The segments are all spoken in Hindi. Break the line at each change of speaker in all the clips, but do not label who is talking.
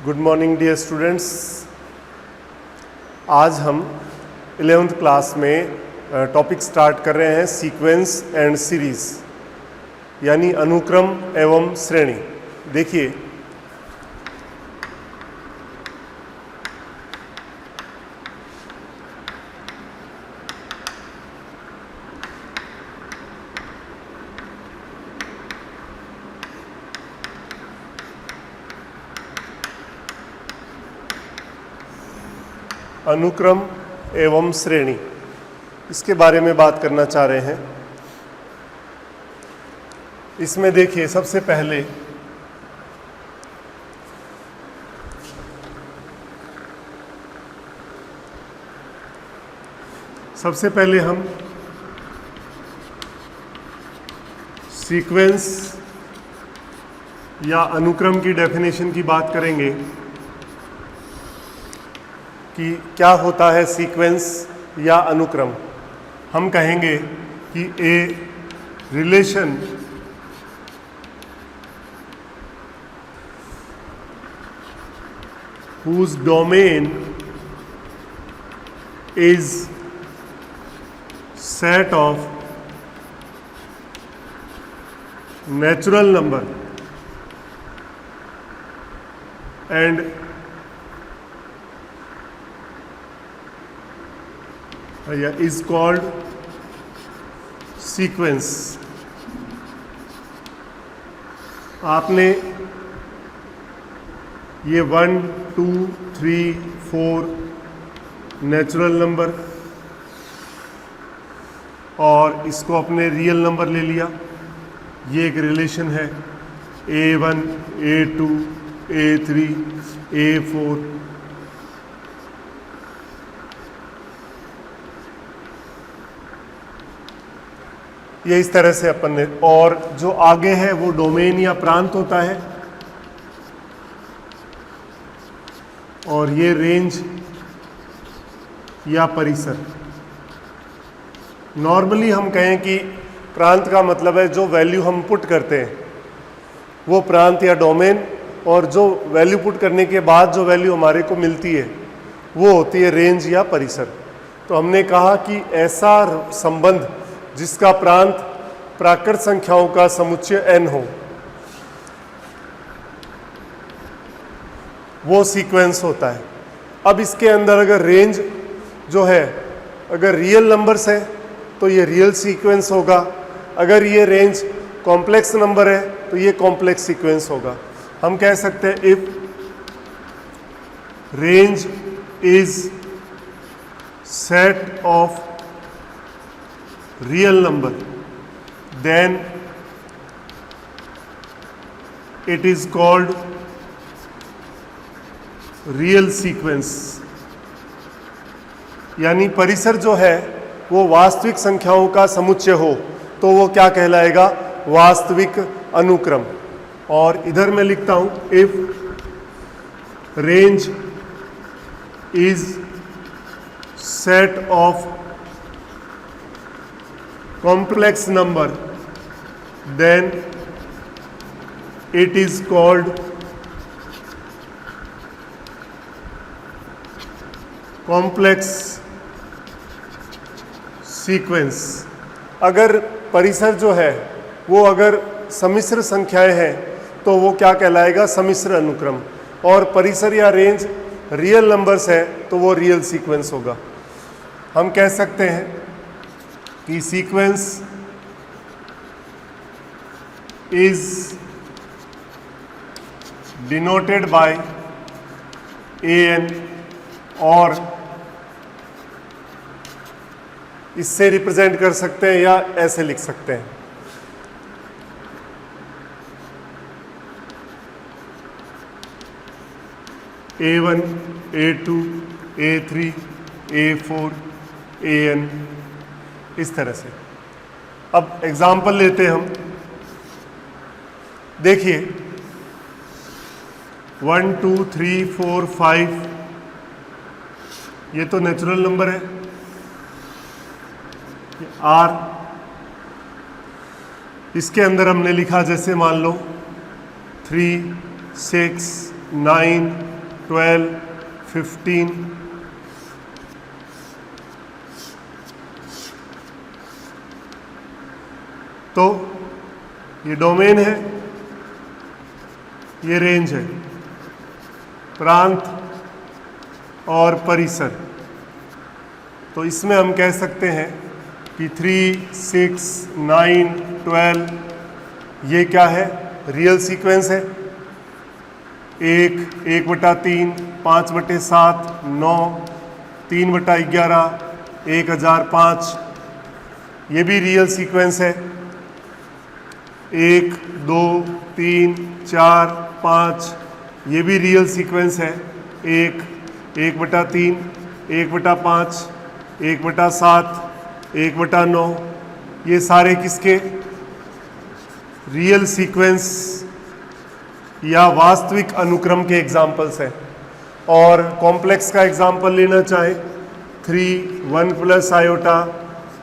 Good morning dear students. आज हम 11th क्लास में टॉपिक स्टार्ट कर रहे हैं सीक्वेंस एंड सीरीज, यानी अनुक्रम एवं श्रेणी। देखिए, अनुक्रम एवं श्रेणी, इसके बारे में बात करना चाह रहे हैं। इसमें देखिए, सबसे पहले हम सीक्वेंस या अनुक्रम की डेफिनेशन की बात करेंगे कि क्या होता है सीक्वेंस या अनुक्रम। हम कहेंगे कि a relation whose domain is set of natural number and is called sequence। आपने ये 1, 2, 3, 4 नेचुरल नंबर और इसको अपने रियल नंबर ले लिया। ये एक रिलेशन है A1, A2, A3, A4। ये इस तरह से अपन ने, और जो आगे है वो डोमेन या प्रांत होता है, और ये रेंज या परिसर। नॉर्मली हम कहें कि प्रांत का मतलब है जो वैल्यू हम पुट करते हैं वो प्रांत या डोमेन, और जो वैल्यू पुट करने के बाद जो वैल्यू हमारे को मिलती है वो होती है रेंज या परिसर। तो हमने कहा कि ऐसा संबंध जिसका प्रांत प्राकृत संख्याओं का समुच्चय n हो वो सीक्वेंस होता है। अब इसके अंदर अगर रेंज जो है, अगर रियल नंबर्स है तो ये रियल सीक्वेंस होगा, अगर ये रेंज कॉम्प्लेक्स नंबर है तो ये कॉम्प्लेक्स सीक्वेंस होगा। हम कह सकते हैं if range is set of real number then it is called real sequence। यानी परिसर जो है वो वास्तविक संख्याओं का समुच्चय हो तो वो क्या कहलाएगा? वास्तविक अनुक्रम। और इधर मैं लिखता हूं if range is set of complex number then it is called complex sequence। अगर परिसर जो है वो अगर सम्मिश्र संख्याएं हैं तो वो क्या कहलाएगा? सम्मिश्र अनुक्रम। और परिसर या रेंज रियल नंबर्स है तो वो रियल सीक्वेंस होगा। हम कह सकते हैं कि sequence is denoted by an, और इससे रिप्रेजेंट कर सकते हैं या ऐसे लिख सकते हैं A1, A2, A3, A4, An, इस तरह से। अब एग्जाम्पल लेते हैं हम। देखिए 1, 2, 3, 4, 5 ये तो नेचुरल नंबर है R। इसके अंदर हमने लिखा, जैसे मान लो 3, 6, 9, 12, 15। तो ये डोमेन है, ये रेंज है, प्रांत और परिसर। तो इसमें हम कह सकते हैं कि 3, 6, 9, 12 ये क्या है? रियल सीक्वेंस है। 1, 1/3, 5/7, 9, 3/11, 1005 ये भी रियल सीक्वेंस है। 1, 2, 3, 4, 5 ये भी रियल सीक्वेंस है। 1, 1/3, 1/5, 1/7, 1/9 ये सारे किसके? रियल सीक्वेंस या वास्तविक अनुक्रम के एग्जाम्पल्स हैं। और कॉम्प्लेक्स का एग्जाम्पल लेना चाहे 3, 1 + आयोटा,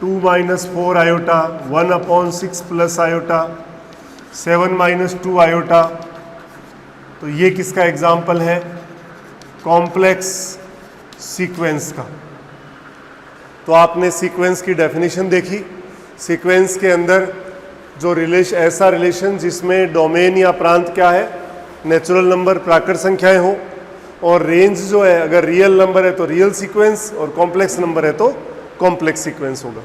2 - 4 आयोटा, 1/6 + आयोटा, 7 - 2 आयोटा। तो ये किसका एग्जाम्पल है? कॉम्प्लेक्स सीक्वेंस का। तो आपने सीक्वेंस की डेफिनेशन देखी। सीक्वेंस के अंदर जो ऐसा रिलेशन जिसमें डोमेन या प्रांत क्या है? नेचुरल नंबर, प्राकृत संख्याएं हो, और रेंज जो है अगर रियल नंबर है तो रियल सीक्वेंस, और कॉम्प्लेक्स नंबर है तो कॉम्प्लेक्स सीक्वेंस होगा।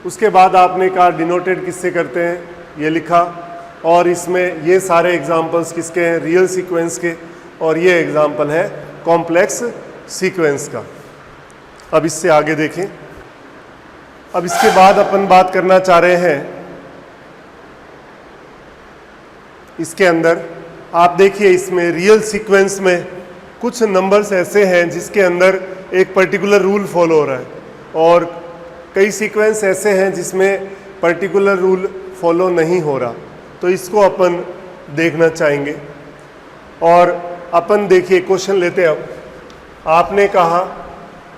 उसके बाद आपने कहा डिनोटेड किससे करते हैं, ये लिखा। और इसमें ये सारे एग्जाम्पल्स किसके हैं? रियल सीक्वेंस के, और ये एग्जाम्पल है कॉम्प्लेक्स सीक्वेंस का। अब इससे आगे देखें। अब इसके बाद अपन बात करना चाह रहे हैं, इसके अंदर आप देखिए, इसमें रियल सीक्वेंस में कुछ नंबर्स ऐसे हैं जिसके अंदर एक पर्टिकुलर रूल फॉलो हो रहा है, और कई सीक्वेंस ऐसे हैं जिसमें पर्टिकुलर रूल फॉलो नहीं हो रहा। तो इसको अपन देखना चाहेंगे। और अपन देखिए क्वेश्चन लेते हैं। अब आपने कहा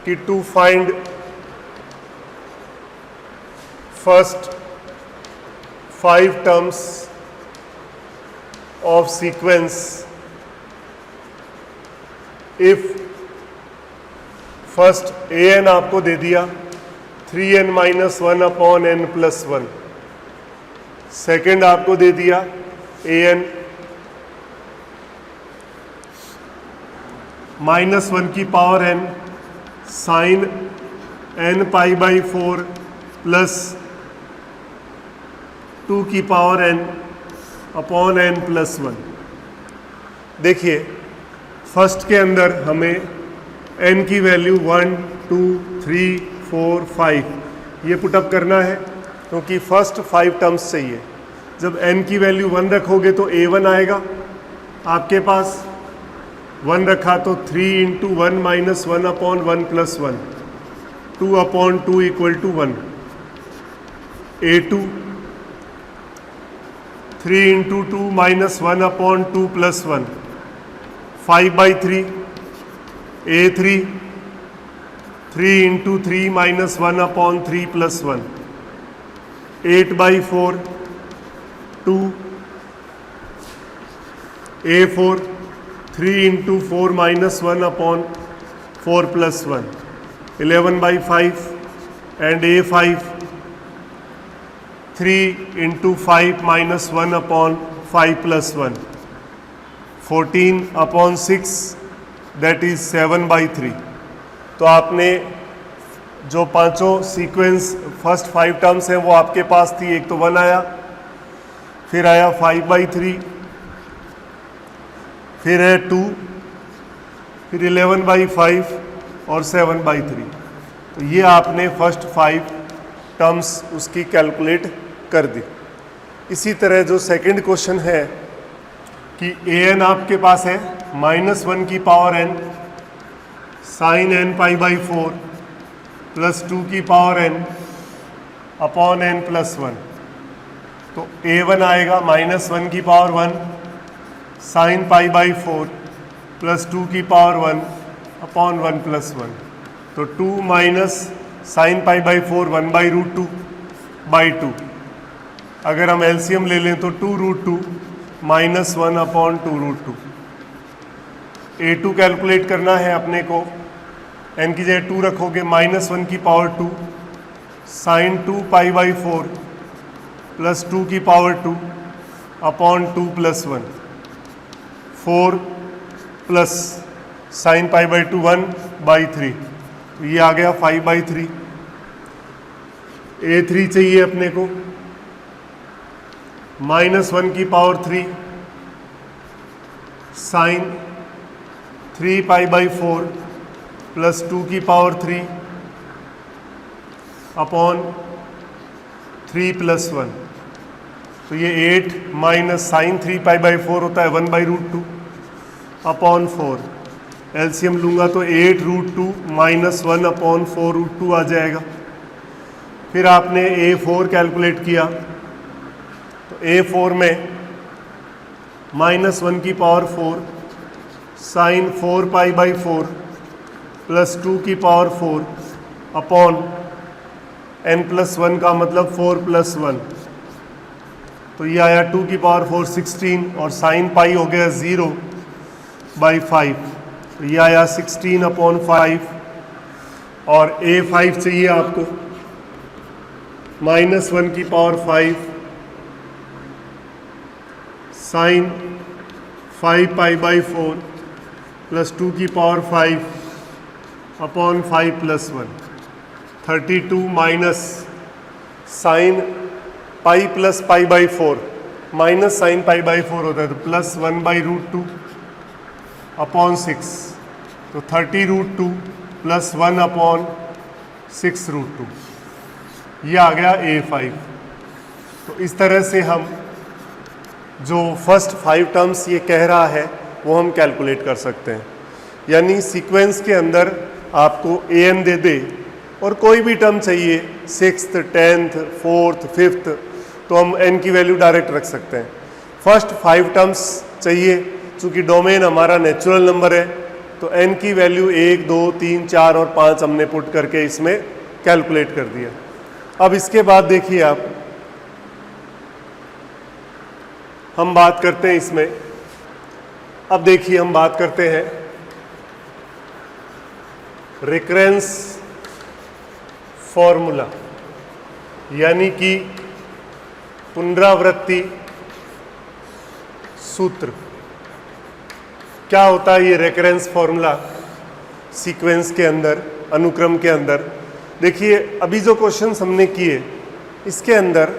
कि to find first 5 terms of sequence if first an आपको दे दिया 3n - 1/n+1, सेकेंड आपको दे दिया an -1n sin n π/4 plus 2n/n+1। देखिए फर्स्ट के अंदर हमें n की वैल्यू 1, 2, 3, 4, 5 ये पुटअप करना है, क्योंकि फर्स्ट 5 टर्म्स चाहिए। जब n की वैल्यू 1 रखोगे तो a1 आएगा आपके पास। 1 रखा तो 3 × 1 - 1/1+1, 2/2 = 1। a2 3 × 2 - 1/2+1, 5/3। a3 3 × 3 - 1/3+1, 8/4, 2। a4 3 × 4 - 1/4+1, 11/5। and a5 3 × 5 - 1/5+1, 14/6 that is 7/3। तो आपने जो पांचों सीक्वेंस फर्स्ट 5 टर्म्स हैं वो आपके पास थी। एक तो 1 आया, फिर आया 5/3, फिर है 2, फिर 11/5 और 7/3। तो ये आपने फर्स्ट 5 टर्म्स उसकी कैलकुलेट कर दी। इसी तरह जो सेकंड क्वेश्चन है कि an आपके पास है -1n sin nπ/4 plus 2n/n+1। तो a1 आएगा -1 sin π/4 प्लस 2n/1+1। तो 2 sin π/4 1/√2/2। अगर हम एलसीएम ले लें तो 2√2 -1/2√2। A2 कैलकुलेट करना है अपने को, n की जगह 2 रखोगे, -1 की power 2 sine 2 pi by 4 plus 2 की power 2 upon 2 plus 1, 4 plus sine pi by 2 1/3, तो ये आ गया 5/3। A3 चाहिए अपने को, -1 की power 3 sine 3 pi by 4 plus 2 की पावर 3 अपॉन 3 प्लस 1, तो ये 8 माइनस साइन 3 पाई बाई 4 होता है 1/√2 अपॉन 4, एलसीएम लूंगा तो 8√2 माइनस 1 अपॉन 4√2 आ जाएगा। फिर आपने A4 कैलकुलेट किया, तो A4 में -1 की power 4 sine 4 pi by 4 plus 2 की पावर 4 अपॉन n+1 का मतलब 4 + 1, तो ये आया 2 की पावर 4 16, और साइन पाई हो गया 0/5, तो ये आया 16/5। और A5 चाहिए आपको, -1 की power 5 sine 5 pi by 4 plus 2 की power 5 upon 5 + 1, 32 minus sine pi plus pi by 4 minus sine pi by 4 होता है, तो प्लस 1/√2 अपॉन 6, तो 30√2 प्लस 1 अपॉन 6√2, ये आ गया A5। तो इस तरह से हम जो फर्स्ट 5 टर्म्स ये कह रहा है वो हम कैलकुलेट कर सकते हैं। यानी सीक्वेंस के अंदर आपको an दे दे और कोई भी टर्म चाहिए 6th 10th 4th 5th, तो हम n की वैल्यू डायरेक्ट रख सकते हैं। फर्स्ट 5 टर्म्स चाहिए, चूँकि डोमेन हमारा नेचुरल नंबर है, तो n की वैल्यू 1 2 3 4 और 5 हमने पुट करके इसमें कैलकुलेट कर दिया। अब इसके बाद देखिए आप, हम बात करते हैं इसमें, अब देखिए हम बात करते हैं रिकरेंस फॉर्मूला, यानी कि पुनरावृत्ति सूत्र। क्या होता है ये रिकरेंस फॉर्मूला सीक्वेंस के अंदर, अनुक्रम के अंदर? देखिए अभी जो क्वेश्चंस हमने किए इसके अंदर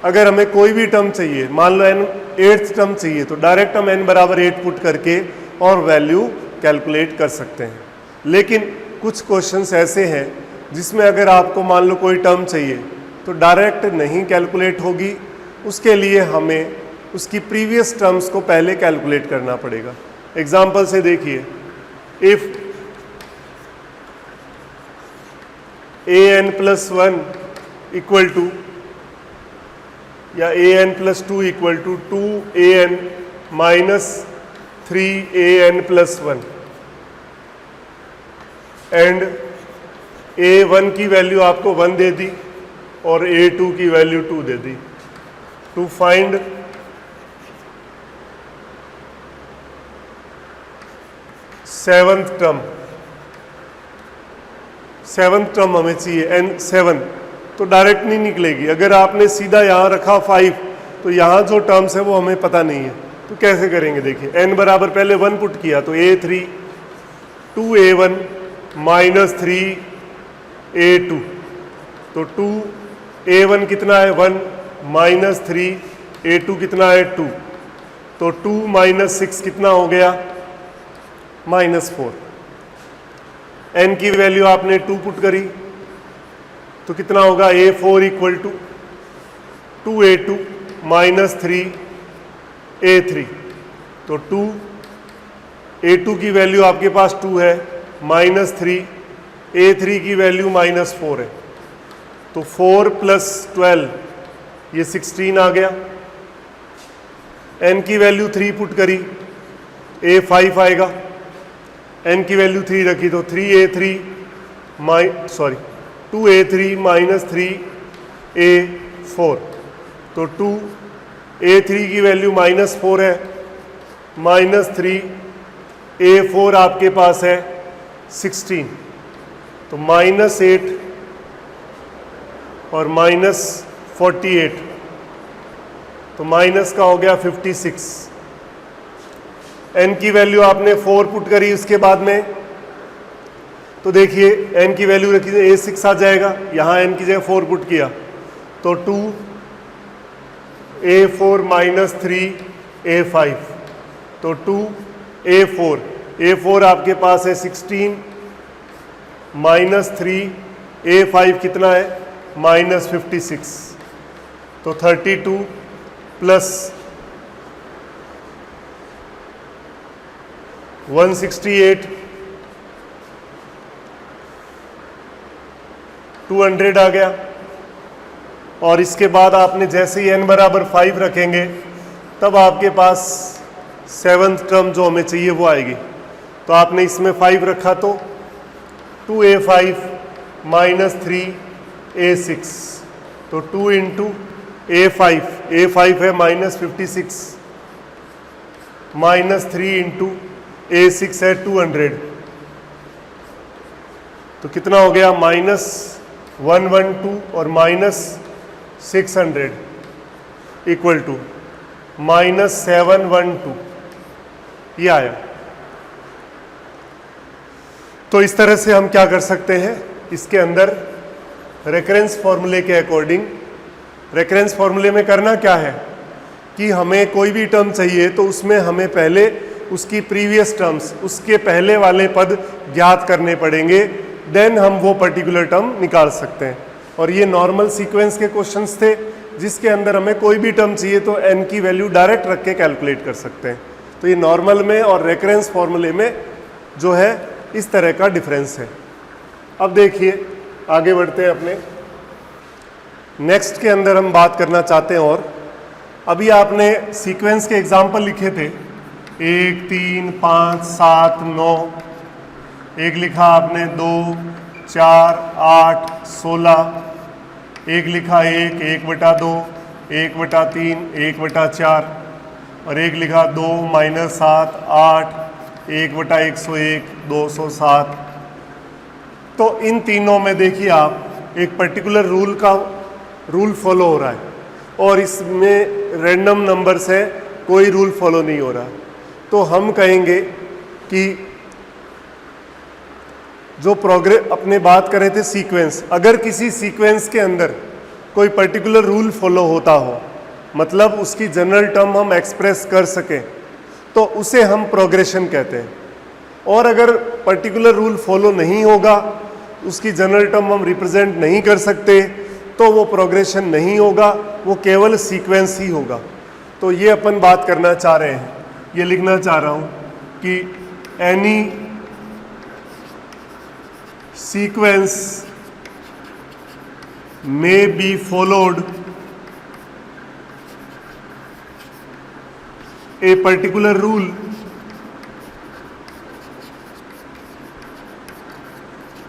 अगर हमें कोई भी टर्म चाहिए, मान लो n 8th टर्म चाहिए, तो डायरेक्ट हम n बराबर 8 पुट करके और वैल्यू कैलकुलेट कर सकते हैं। लेकिन कुछ क्वेश्चंस ऐसे हैं जिसमें अगर आपको मान लो कोई टर्म चाहिए तो डायरेक्ट नहीं कैलकुलेट होगी, उसके लिए हमें उसकी प्रीवियस टर्म्स को पहले कैलकुलेट करना पड़ेगा। एग्जाम्पल से देखिए, इफ an+1 इक्वल टू या an+2 equal to 2an - 3an+1 and a1 की वैल्यू आपको 1 दे दी और a2 की वैल्यू 2 दे दी। टू फाइंड सेवंथ टर्म हमें चाहिए n7, तो डायरेक्ट नहीं निकलेगी। अगर आपने सीधा यहाँ रखा 5, तो यहाँ जो टर्म्स है वो हमें पता नहीं है, तो कैसे करेंगे? देखिए n बराबर पहले 1 पुट किया तो a3 2a1 - 3a2, तो 2a1 कितना है 1 - 3a2 कितना है 2, तो 2 - 6 कितना हो गया -4। n की वैल्यू आपने 2 पुट करी तो कितना होगा a4 equal to 2a2 - 3a3, तो 2a2 की वैल्यू आपके पास 2 है -3, a3 की वैल्यू -4 है, तो 4 + 12 ये 16 आ गया। n की वैल्यू 3 पुट करी, a5 आएगा, n की वैल्यू 3 रखी तो 2a3 - 3a4, तो 2a3 की वैल्यू -4 है, -3 A4 आपके पास है 16, तो -8 और -48, तो माइनस का हो गया 56। n की वैल्यू आपने 4 पुट करी उसके बाद में, तो देखिए n की वैल्यू रखी A6 आ जाएगा, यहाँ n की जगह 4 पुट किया तो 2 A4 -3 A5, तो 2 A4 आपके पास है 16 -3 A5 कितना है -56, तो 32 प्लस 168 200 आ गया। और इसके बाद आपने जैसे ही n बराबर 5 रखेंगे तब आपके पास 7th टर्म जो हमें चाहिए वो आएगी। तो आपने इसमें 5 रखा तो 2A5 -3 A6, तो 2 इंटू A5 है -56 -3 इंटू A6 है 200, तो कितना हो गया -112 और -600 इक्वल टू -712, ये आया। तो इस तरह से हम क्या कर सकते हैं, इसके अंदर रेकरेंस फॉर्मूले के अकॉर्डिंग, रेकरेंस फॉर्मूले में करना क्या है कि हमें कोई भी टर्म चाहिए तो उसमें हमें पहले उसकी प्रीवियस टर्म्स, उसके पहले वाले पद ज्ञात करने पड़ेंगे, देन हम वो पर्टिकुलर टर्म निकाल सकते हैं। और ये नॉर्मल सीक्वेंस के क्वेश्चंस थे जिसके अंदर हमें कोई भी टर्म चाहिए तो n की वैल्यू डायरेक्ट रख के कैलकुलेट कर सकते हैं। तो ये नॉर्मल में और रेकरेंस फॉर्मूले में जो है इस तरह का डिफरेंस है। अब देखिए आगे बढ़ते हैं अपने नेक्स्ट के अंदर हम बात करना चाहते हैं। और अभी आपने सीक्वेंस के एग्जाम्पल लिखे थे 1 3 5 7 9, एक लिखा आपने 2 4 8 16, एक लिखा 1 1/2 1/3 1/4, और एक लिखा 2 -7 8 1/101 207। तो इन तीनों में देखिए आप एक पर्टिकुलर रूल फॉलो हो रहा है और इसमें रैंडम नंबर्स है, कोई रूल फॉलो नहीं हो रहा। तो हम कहेंगे कि जो प्रोग्रेस अपने बात कर रहे थे सीक्वेंस, अगर किसी सीक्वेंस के अंदर कोई पर्टिकुलर रूल फॉलो होता हो, मतलब उसकी जनरल टर्म हम एक्सप्रेस कर सकें, तो उसे हम प्रोग्रेशन कहते हैं। और अगर पर्टिकुलर रूल फॉलो नहीं होगा, उसकी जनरल टर्म हम रिप्रेजेंट नहीं कर सकते, तो वो प्रोग्रेशन नहीं होगा, वो केवल सीक्वेंस ही होगा। तो ये अपन बात करना चाह रहे हैं, ये लिखना चाह रहा हूँ कि any sequence may be followed a particular rule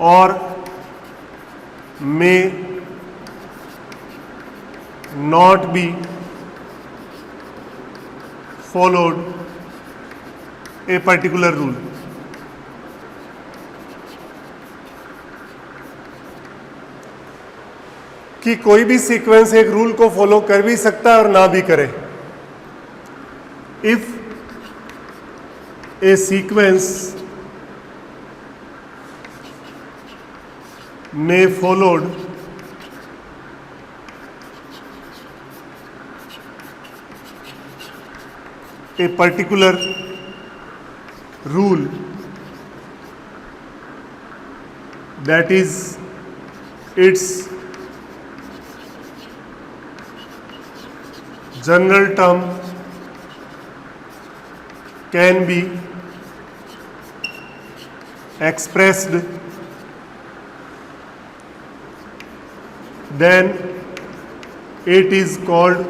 or may not be followed a particular rule। कि कोई भी सीक्वेंस एक रूल को फॉलो कर भी सकता है और ना भी करे। If A sequence may followed a particular rule that is its general term can be expressed, then it is called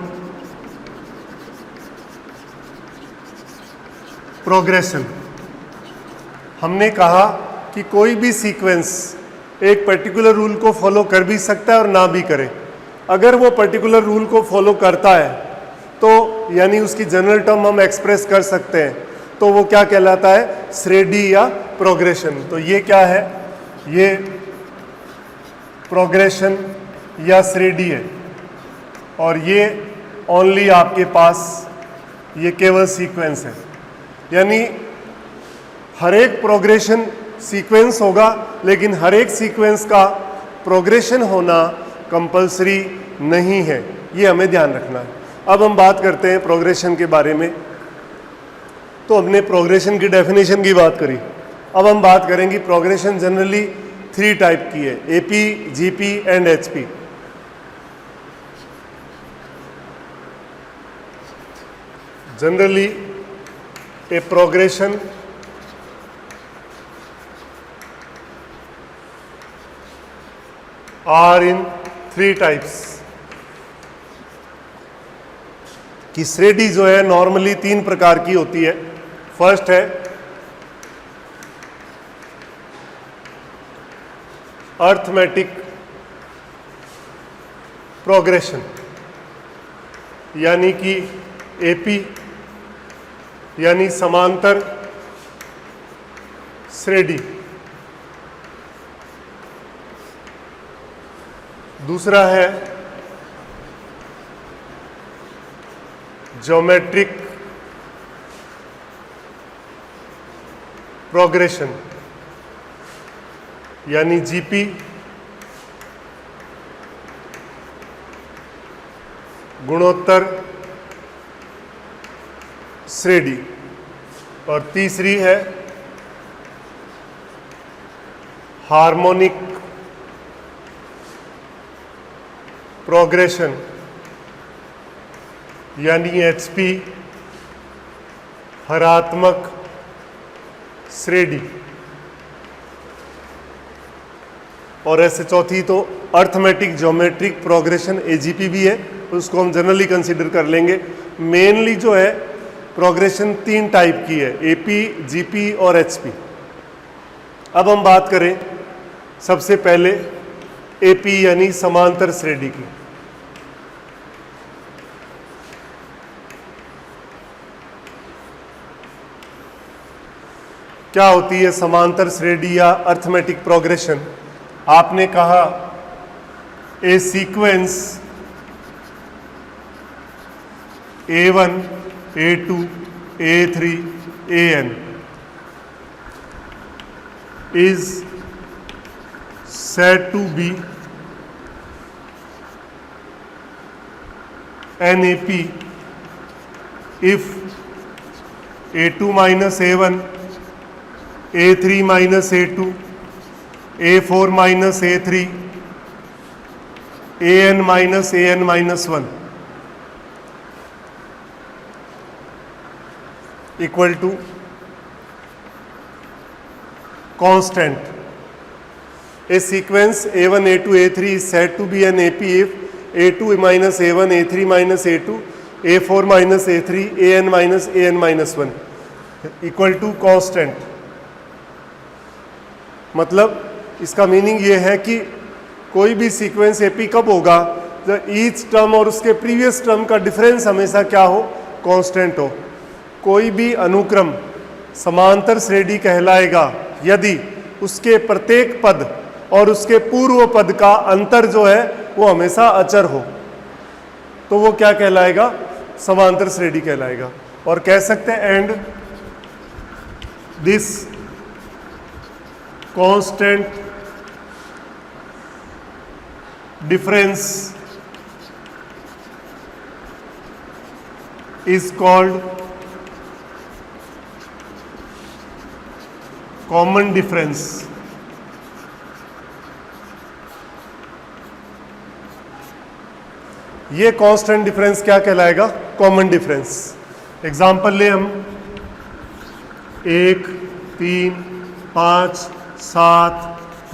progression. हमने कहा कि कोई भी सीक्वेंस एक पर्टिकुलर रूल को फॉलो कर भी सकता है और ना भी करे। अगर वो पर्टिकुलर रूल को फॉलो करता है तो यानी उसकी जनरल टर्म हम एक्सप्रेस कर सकते हैं, तो वो क्या कहलाता है, श्रेणी या प्रोग्रेशन। तो ये क्या है, ये प्रोग्रेशन या श्रेणी है, और ये ओनली आपके पास ये केवल सीक्वेंस है। यानी हर एक प्रोग्रेशन सीक्वेंस होगा, लेकिन हर एक सीक्वेंस का प्रोग्रेशन होना कंपलसरी नहीं है, ये हमें ध्यान रखना है। अब हम बात करते हैं प्रोग्रेशन के बारे में। तो हमने प्रोग्रेशन की डेफिनेशन की बात करी, अब हम बात करेंगे प्रोग्रेशन जनरली 3 टाइप की है, AP, GP and HP. Generally a progression are in 3 types, कि श्रेणी जो है नॉर्मली 3 प्रकार की होती है। फर्स्ट है अर्थमेटिक प्रोग्रेशन, यानी कि एपी यानी समांतर श्रेणी। दूसरा है ज्योमेट्रिक प्रोग्रेशन, यानी जीपी। गुणोत्तर श्रेणी। और तीसरी है हार्मोनिक प्रोग्रेशन, यानी एचपी, हरात्मक श्रेणी। और ऐसे चौथी तो अर्थमेटिक ज्योमेट्रिक प्रोग्रेशन एजीपी भी है, उसको हम जनरली कंसीडर कर लेंगे। मेनली जो है प्रोग्रेशन 3 टाइप की है, एपी, जीपी और एचपी। अब हम बात करें सबसे पहले एपी यानी समांतर श्रेणी की। क्या होती है समांतर श्रेणी या अर्थमेटिक प्रोग्रेशन? आपने कहा ए sequence A1, A2, A3, AN is said to be an AP if A2 minus A1, A3 minus A2, A4 minus A3, AN minus AN minus 1 equal to constant. A sequence A1, A2, A3 is said to be an AP if A2 minus A1, A3 minus A2, A4 minus A3, AN minus AN minus 1 equal to constant. मतलब इसका मीनिंग ये है कि कोई भी सीक्वेंस एपी कब होगा, जब ईच टर्म और उसके प्रीवियस टर्म का डिफरेंस हमेशा क्या हो, कांस्टेंट हो। कोई भी अनुक्रम समांतर श्रेणी कहलाएगा यदि उसके प्रत्येक पद और उसके पूर्व पद का अंतर जो है वो हमेशा अचर हो, तो वो क्या कहलाएगा, समांतर श्रेणी कहलाएगा। और कह सकते हैं and this constant difference is called common difference. ये कांस्टेंट डिफरेंस क्या कहलाएगा, कॉमन डिफरेंस। एग्जाम्पल ले हम 1, 3, 5, 7,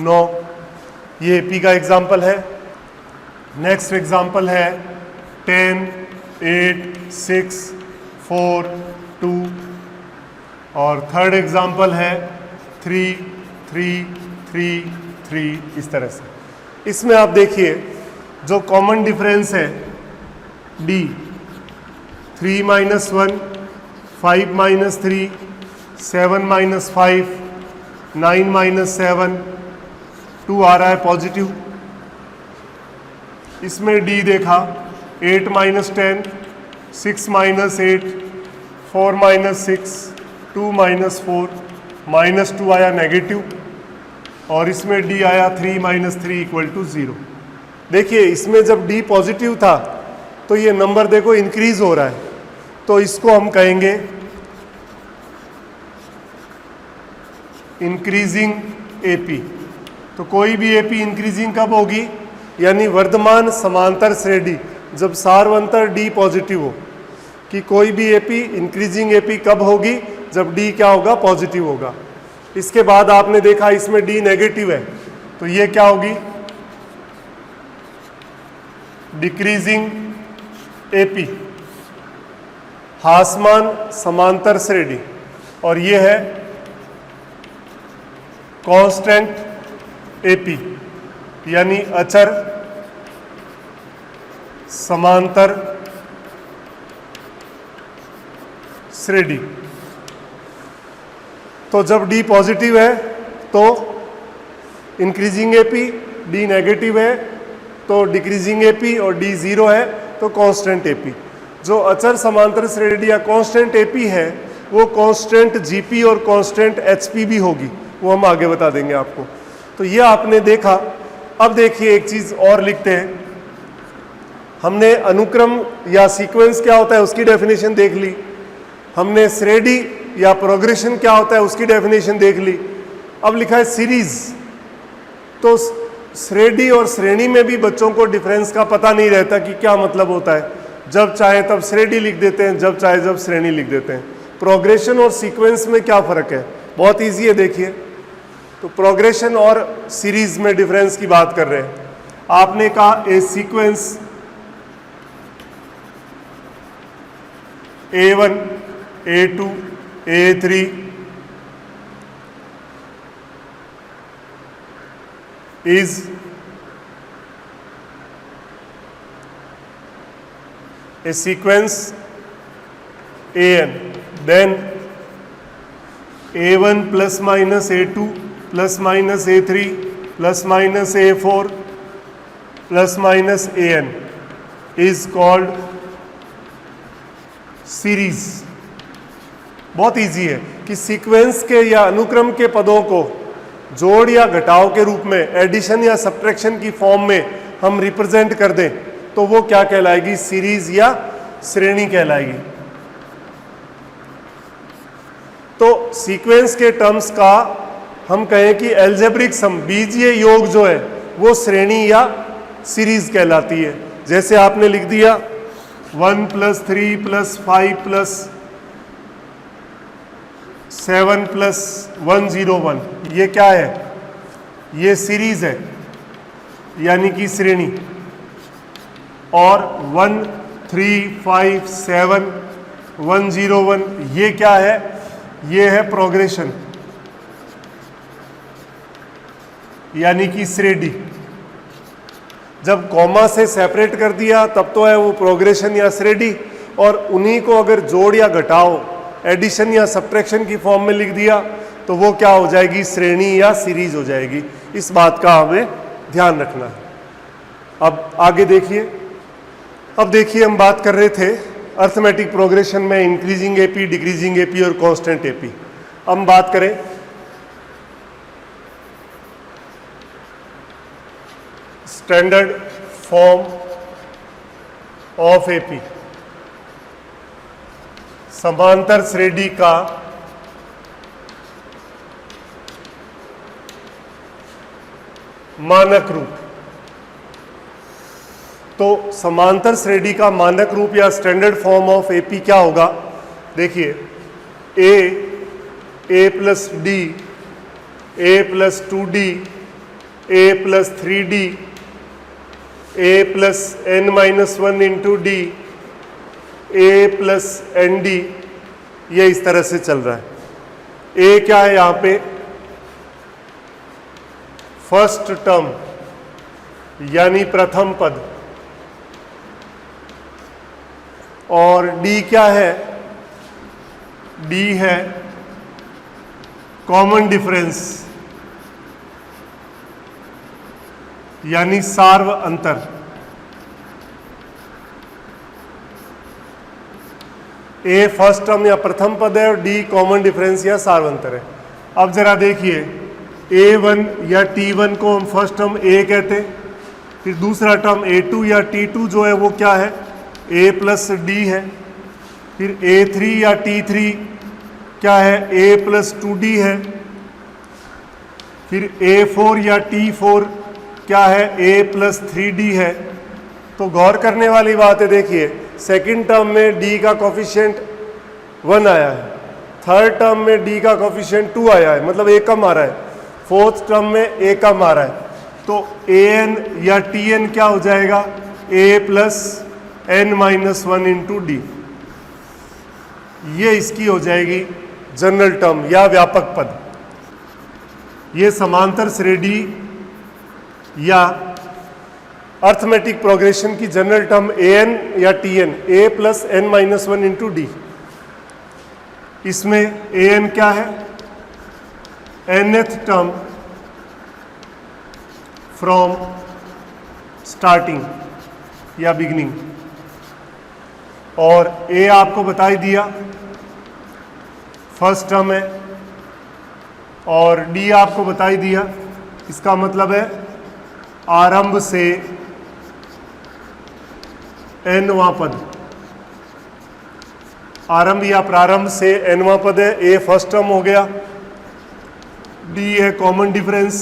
9, ये एपी का एग्जाम्पल है। नेक्स्ट एग्जाम्पल है 10, 8, 6, 4, 2 और थर्ड एग्जाम्पल है 3, 3, 3, 3, इस तरह से। इसमें आप देखिए जो कॉमन डिफरेंस है D 3 - 1, 5 - 3, 7 माइनस 5, 9 माइनस 7, 2 आ रहा है पॉजिटिव। इसमें डी देखा 8 minus 10, 6 minus 8, 4 minus 6, 2 minus 4, minus 2 आया नेगेटिव, और इसमें डी आया 3 माइनस 3 इक्वल टू 0। देखिए इसमें जब डी पॉजिटिव था तो ये नंबर देखो इंक्रीज हो रहा है, तो इसको हम कहेंगे इंक्रीजिंग एपी। तो कोई भी एपी इंक्रीजिंग कब होगी, यानी वर्धमान समांतर श्रेणी जब सार्वंतर डी पॉजिटिव हो, कि कोई भी एपी इंक्रीजिंग एपी कब होगी, जब डी क्या होगा, पॉजिटिव होगा। इसके बाद आपने देखा इसमें डी नेगेटिव है, तो ये क्या होगी, डिक्रीजिंग एपी, ह्रासमान समांतर श्रेणी, और ये है कांस्टेंट एपी, यानी अचर समांतर श्रेणी। तो जब डी पॉजिटिव है तो इंक्रीजिंग एपी, डी नेगेटिव है तो डिक्रीजिंग एपी, और डी जीरो है तो कांस्टेंट एपी। जो अचर समांतर श्रेणी या कांस्टेंट एपी है वो कांस्टेंट जीपी और कांस्टेंट एचपी भी होगी, वो हम आगे बता देंगे आपको। तो ये आपने देखा। अब देखिए एक चीज और लिखते हैं, हमने अनुक्रम या सीक्वेंस क्या होता है उसकी डेफिनेशन देख ली, हमने श्रेणी या प्रोग्रेशन क्या होता है उसकी डेफिनेशन देख ली। अब लिखा है सीरीज। तो श्रेणी और श्रेणी में भी बच्चों को डिफरेंस का पता नहीं रहता कि क्या मतलब होता है, जब चाहे तब श्रेणी लिख देते हैं, जब चाहे जब श्रेणी लिख देते हैं। प्रोग्रेशन और सीक्वेंस में क्या फर्क है, बहुत ईजी है। देखिए तो प्रोग्रेशन और सीरीज में डिफरेंस की बात कर रहे हैं। आपने कहा ए sequence A1, A2, A3 is a sequence AN, then A1 plus minus A2 plus minus A3 plus minus A4 plus minus AN is called series. बहुत इजी है कि सीक्वेंस के या अनुक्रम के पदों को जोड़ या घटाव के रूप में, एडिशन या सब्ट्रैक्शन की फॉर्म में हम रिप्रेजेंट कर दें तो वो क्या कहलाएगी, सीरीज या श्रेणी कहलाएगी। तो सीक्वेंस के टर्म्स का हम कहें कि एल्जेब्रिक सम, बीजीय योग जो है वो श्रेणी या सीरीज कहलाती है। जैसे आपने लिख दिया 1 + 3 + 5 + 7 + 101, ये क्या है, ये सीरीज है यानी कि श्रेणी। और 1 3 5 7 101 ये क्या है, ये है प्रोग्रेशन यानी कि श्रेणी। जब कॉमा से सेपरेट कर दिया तब तो है वो प्रोग्रेशन या श्रेणी, और उन्हीं को अगर जोड़ या घटाव, एडिशन या सब्ट्रैक्शन की फॉर्म में लिख दिया तो वो क्या हो जाएगी, श्रेणी या सीरीज हो जाएगी। इस बात का हमें ध्यान रखना है। अब आगे देखिए। अब देखिए हम बात कर रहे थे अर्थमेटिक प्रोग्रेशन में इंक्रीजिंग एपी, डिक्रीजिंग एपी और कांस्टेंट एपी। अब हम बात करें स्टैंडर्ड फॉर्म ऑफ एपी, समांतर श्रेणी का मानक रूप। तो समांतर श्रेणी का मानक रूप या स्टैंडर्ड फॉर्म ऑफ एपी क्या होगा, देखिए a + d, a + 2d, a + 3d, a + n-1 × d, a + nd, ये इस तरह से चल रहा है। a क्या है यहाँ पे, फर्स्ट टर्म यानी प्रथम पद, और d क्या है, d है कॉमन डिफरेंस यानी सार्व अंतर। ए फर्स्ट टर्म या प्रथम पद है और डी कॉमन डिफरेंस या सार्वंतर है। अब जरा देखिए, A1 या T1 को हम फर्स्ट टर्म A कहते हैं, फिर दूसरा टर्म A2 या T2 जो है वो क्या है, A प्लस D है, फिर A3 या T3 क्या है, A प्लस 2D है, फिर A4 या T4 क्या है, A प्लस 3D है। तो गौर करने वाली बात है, देखिए सेकंड टर्म में D का कोफिशिएंट 1 आया है, थर्ड टर्म में D का कोफिशिएंट 2 आया है, मतलब A कम आ रहा है, फोर्थ टर्म में A कम आ रहा है। तो AN या TN क्या हो जाएगा, A plus N minus 1 into D। ये इसकी हो जाएगी जनरल टर्म या व्यापक पद। ये समांतर श्रेणी या अर्थमेटिक प्रोग्रेशन की जनरल टर्म AN या TN, A plus N minus 1 into D। इसमें AN क्या है, nth टर्म फ्रॉम स्टार्टिंग या बिगिनिंग, और A आपको बता ही दिया फर्स्ट टर्म है, और D आपको बता ही दिया, इसका मतलब है आरंभ से nवां पद, आरंभ या प्रारंभ से nवां पद है। A फर्स्ट टर्म हो गया, D है कॉमन डिफरेंस,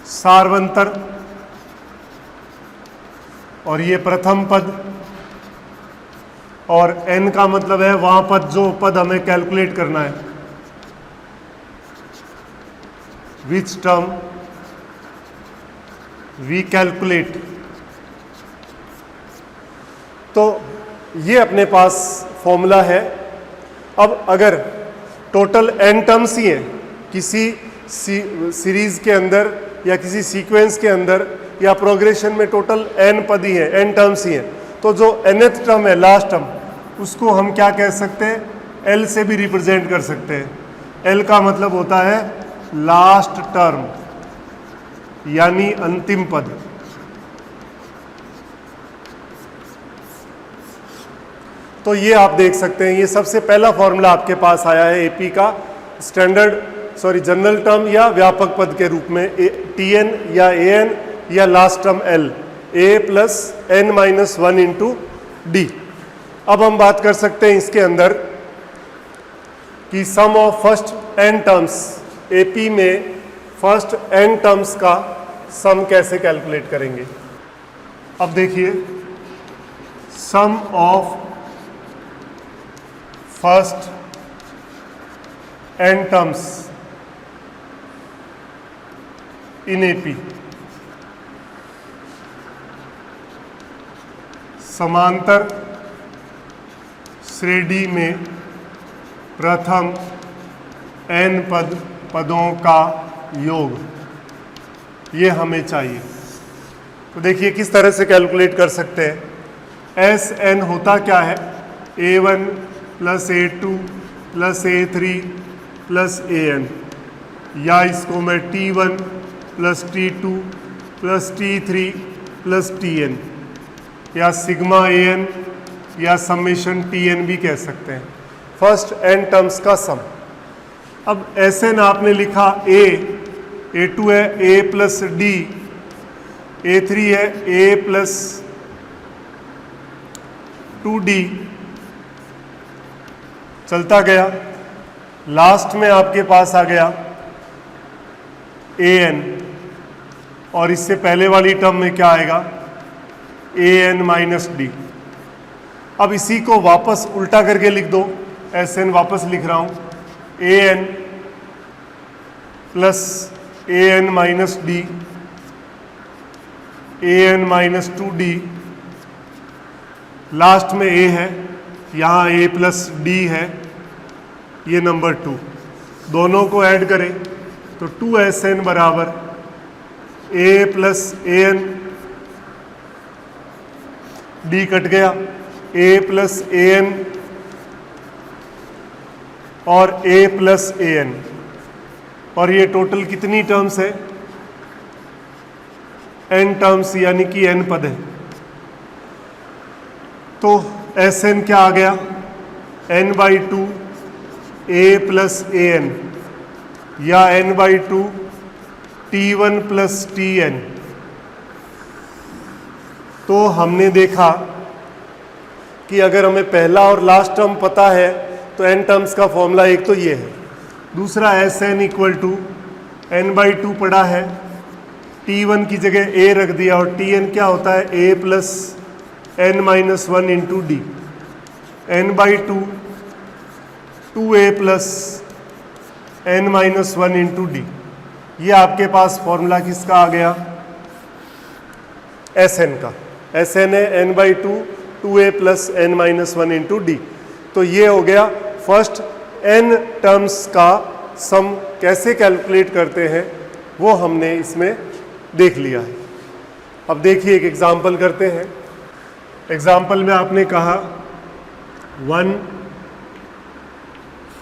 सार्वंतर, और ये प्रथम पद, और n का मतलब है वहां पद जो पद हमें कैलकुलेट करना है, विच टर्म वी कैलकुलेट। तो ये अपने पास फॉर्मूला है। अब अगर टोटल n टर्म्स ही हैं किसी सीरीज के अंदर या किसी सीक्वेंस के अंदर या प्रोग्रेशन में, टोटल n पद ही है, n टर्म्स ही हैं, तो जो nth टर्म है, लास्ट टर्म, उसको हम क्या कह सकते हैं, L से भी रिप्रेजेंट कर सकते हैं। L का मतलब होता है लास्ट टर्म यानी अंतिम पद। तो ये आप देख सकते हैं, ये सबसे पहला फॉर्मूला आपके पास आया है एपी का जनरल टर्म या व्यापक पद के रूप में, TN या AN या last term L, A plus N minus 1 into D। अब हम बात कर सकते हैं इसके अंदर कि sum of first n terms, AP में फर्स्ट n टर्म्स का सम कैसे कैलकुलेट करेंगे। अब देखिए, sum of first n terms in AP, समांतर श्रेणी में प्रथम n पदों का योग, ये हमें चाहिए। तो देखिए किस तरह से कैलकुलेट कर सकते हैं। Sn होता क्या है, A1 plus A2 plus A3 plus AN, या इसको मैं T1 plus T2 plus T3 plus TN या सिग्मा AN या समेशन TN भी कह सकते हैं, फर्स्ट n टर्म्स का सम। अब Sn आपने लिखा A, A2 है A प्लस D, A3 है A प्लस 2D, चलता गया, लास्ट में आपके पास आ गया AN, और इससे पहले वाली टर्म में क्या आएगा, AN माइनस D। अब इसी को वापस उल्टा करके लिख दो, Sn वापस लिख रहा हूं, AN plus AN minus D, AN minus 2D, last में A है, यहाँ A प्लस D है, ये नंबर 2, दोनों को ऐड करें तो 2Sn बराबर A plus AN, D cut गया, A प्लस AN और a प्लस ए एन, और ये टोटल कितनी टर्म्स है? n टर्म्स, यानी कि n पद है। तो एस एन क्या आ गया? n/2 a plus A N, या n/2 t1 plus T N. तो हमने देखा कि अगर हमें पहला और लास्ट टर्म पता है तो n टर्म्स का फॉर्मूला एक तो ये है, दूसरा S N equal to n/2 पड़ा है, t1 की जगह a रख दिया, और tn क्या होता है? a plus n-1 into D, n/2 2a plus n-1 into D. ये आपके पास फॉर्मूला किसका आ गया? एस एन का। एस एन है n/2 2a plus n-1 into D. तो ये हो गया फर्स्ट n टर्म्स का सम कैसे कैलकुलेट करते हैं वो हमने इसमें देख लिया है। अब देखिए एक एग्जाम्पल करते हैं। एग्जाम्पल में आपने कहा 1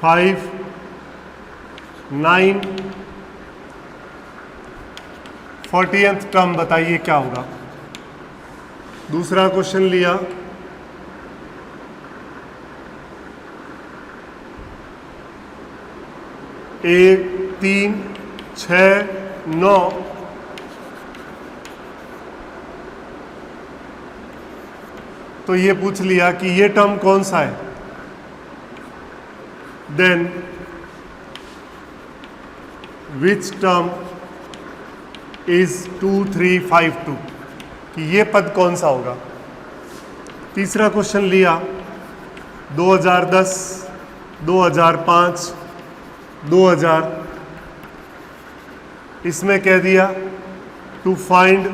5 9 40th टर्म बताइए क्या होगा। दूसरा क्वेश्चन लिया 1 3 6 9, तो ये पूछ लिया कि ये टर्म कौन सा है। देन विच टर्म इज 2 3 5 2, कि ये पद कौन सा होगा। तीसरा क्वेश्चन लिया 2010 2005 2000, इसमें कह दिया to find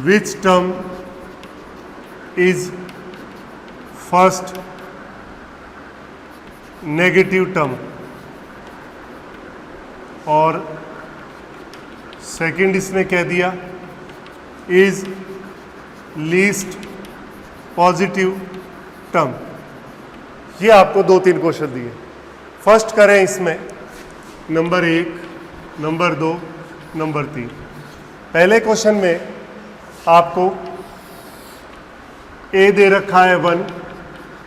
which term is first negative term, और सेकंड इसमें कह दिया इज लीस्ट पॉजिटिव टर्म। ये आपको 2-3 क्वेश्चन दिए। फर्स्ट करें इसमें नंबर 1, नंबर 2, नंबर 3। पहले क्वेश्चन में आपको a दे रखा है 1,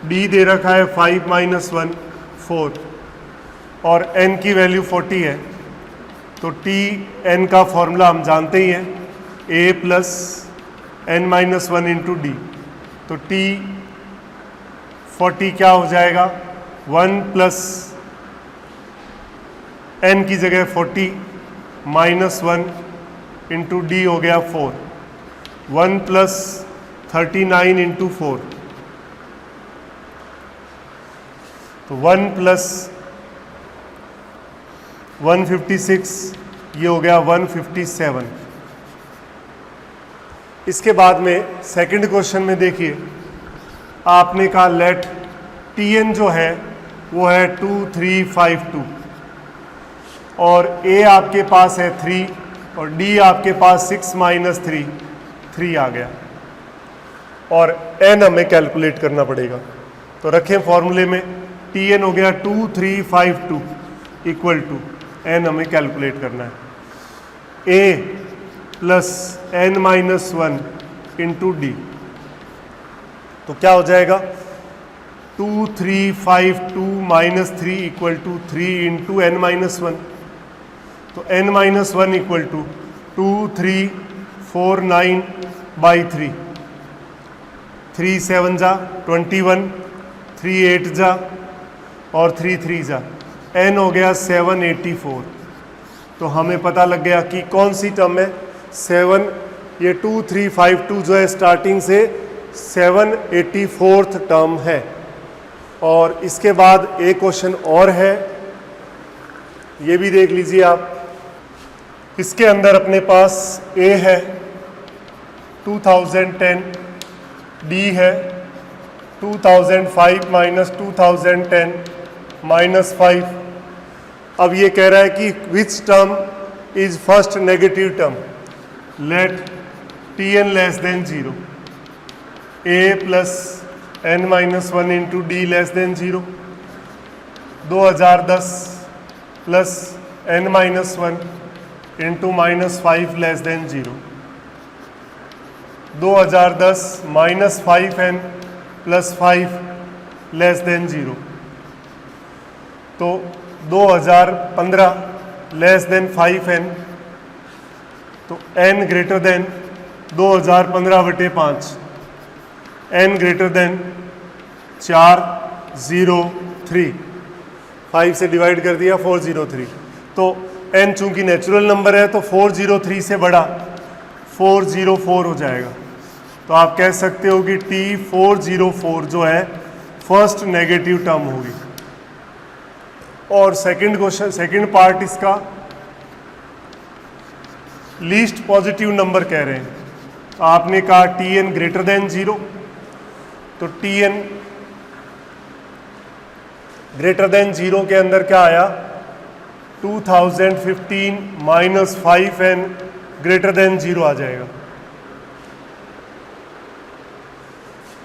b दे रखा है 5 - 1 4, और n की वैल्यू 40 है। तो t n का फॉर्मूला हम जानते ही हैं, a plus n-1 into D. तो t 40 क्या हो जाएगा? 1 प्लस n की जगह 40 -1 इंटू डी हो गया 4, 1 प्लस 39 इंटू 4, तो 1 प्लस 156, ये हो गया 157। इसके बाद में सेकंड क्वेश्चन में देखिए आपने कहा लेट Tn जो है वो है 2 3 5 2, और A आपके पास है 3 और D आपके पास 6 - 3 3 आ गया, और n हमें कैलकुलेट करना पड़ेगा। तो रखें फॉर्मूले में Tn हो गया 2 3 5 2 इक्वल टू n हमें कैलकुलेट करना है a plus n-1 into D. तो क्या हो जाएगा? 2 3 5 2 -3 इक्वल टू 3 इंटू n-1। तो n-1 इक्वल टू 2 3 4 9 बाई 3, 3 7 जा 21, 3 8 जा और 3 3 जा, n हो गया 784। तो हमें पता लग गया कि कौन सी टर्म है 7, ये 2 3 5 2 जो है स्टार्टिंग से 784th टर्म है। और इसके बाद एक क्वेश्चन और है, ये भी देख लीजिए आप। इसके अंदर अपने पास A है 2010, D है 2005 - 2010 -5। अब ये कह रहा है कि which term is first negative term. Let Tn less than 0, a plus n minus 1 into d less than 0, 2010 plus n minus 1 into minus 5 less than 0, 2010 minus 5n plus 5 less than 0, तो 2015 लेस देन 5n, तो n greater than 2015/5, n greater than 403, 5 से डिवाइड कर दिया 403, तो n चूंकि नेचुरल नंबर है तो 403 से बड़ा 404 हो जाएगा। तो आप कह सकते हो कि T404 जो है फर्स्ट नेगेटिव टर्म होगी। और सेकंड क्वेश्चन, सेकंड पार्ट इसका लीस्ट पॉजिटिव नंबर कह रहे हैं। तो आपने कहा Tn ग्रेटर देन 0, तो Tn ग्रेटर देन 0 के अंदर क्या आया, 2015 माइनस 5n ग्रेटर देन 0 आ जाएगा।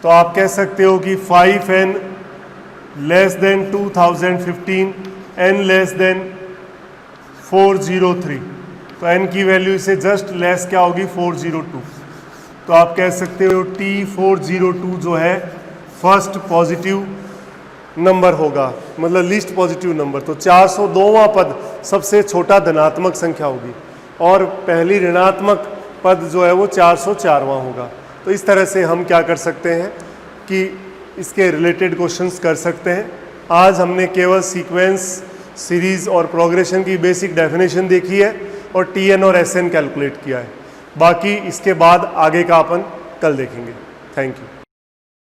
तो आप कह सकते हो कि 5n less than 2015, n less than 403, तो n की वैल्यू से जस्ट लेस क्या होगी, 402। तो आप कह सकते हो T402 जो है फर्स्ट पॉजिटिव नंबर होगा, मतलब लीस्ट पॉजिटिव नंबर। तो 402वां पद सबसे छोटा धनात्मक संख्या होगी और पहली ऋणात्मक पद जो है वो 404वां होगा। तो इस तरह से हम क्या कर सकते हैं कि इसके रिलेटेड क्वेश्चंस कर सकते हैं। आज हमने केवल सीक्वेंस, सीरीज़ और प्रोग्रेशन की बेसिक डेफिनेशन देखी है और Tn और Sn कैलकुलेट किया है। बाकी इसके बाद आगे का अपन कल देखेंगे। Thank you.